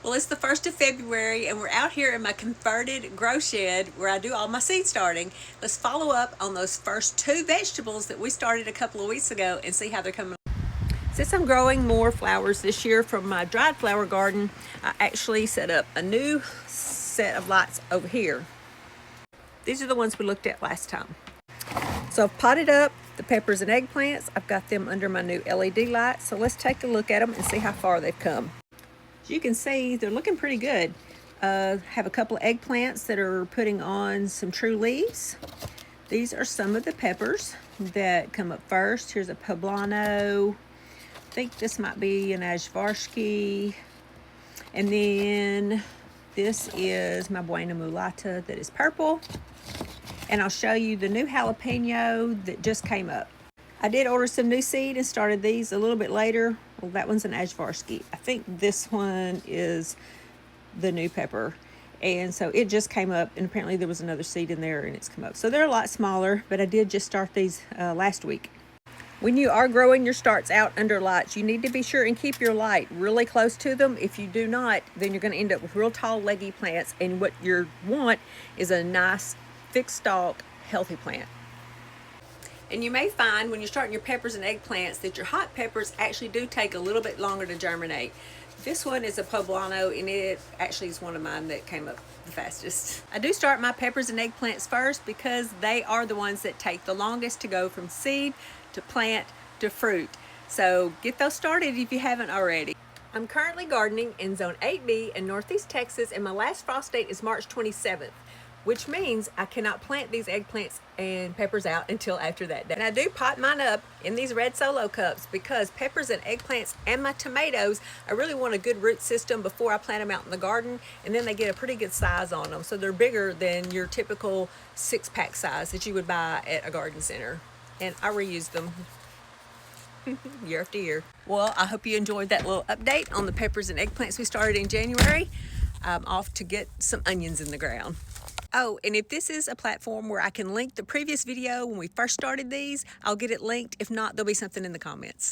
Well, it's the 1st of February and we're out here in my converted grow shed where I do all my seed starting. Let's follow up on those first 2 vegetables that we started a couple of weeks ago and see how they're coming. Since I'm growing more flowers this year from my dried flower garden, I actually set up a new set of lights over here. These are the ones we looked at last time. So I've potted up the peppers and eggplants. I've got them under my new LED light. So let's take a look at them and see how far they've come. As you can see, they're looking pretty good. Have a couple of eggplants that are putting on some true leaves. These are some of the peppers that come up first. Here's a poblano. I think this might be an ajvarsky. And then this is my buena mulata that is purple. And I'll show you the new jalapeno that just came up. I did order some new seed and started these a little bit later. Well, that one's an ajvarsky. I think this one is the new pepper. And so it just came up, and apparently there was another seed in there and it's come up. So they're a lot smaller, but I did just start these last week. When you are growing your starts out under lights, you need to be sure and keep your light really close to them. If you do not, then you're going to end up with real tall, leggy plants. And what you want is a nice, fixed stalk, healthy plant. And you may find when you're starting your peppers and eggplants that your hot peppers actually do take a little bit longer to germinate. This one is a poblano, and it actually is one of mine that came up the fastest. I do start my peppers and eggplants first because they are the ones that take the longest to go from seed to plant to fruit. So get those started if you haven't already. I'm currently gardening in Zone 8B in Northeast Texas, and my last frost date is March 27th. Which means I cannot plant these eggplants and peppers out until after that day. And I do pot mine up in these red solo cups because peppers and eggplants and my tomatoes, I really want a good root system before I plant them out in the garden, and then they get a pretty good size on them. So they're bigger than your typical 6-pack size that you would buy at a garden center. And I reuse them year after year. Well, I hope you enjoyed that little update on the peppers and eggplants we started in January. I'm off to get some onions in the ground. Oh, and if this is a platform where I can link the previous video when we first started these, I'll get it linked. If not, there'll be something in the comments.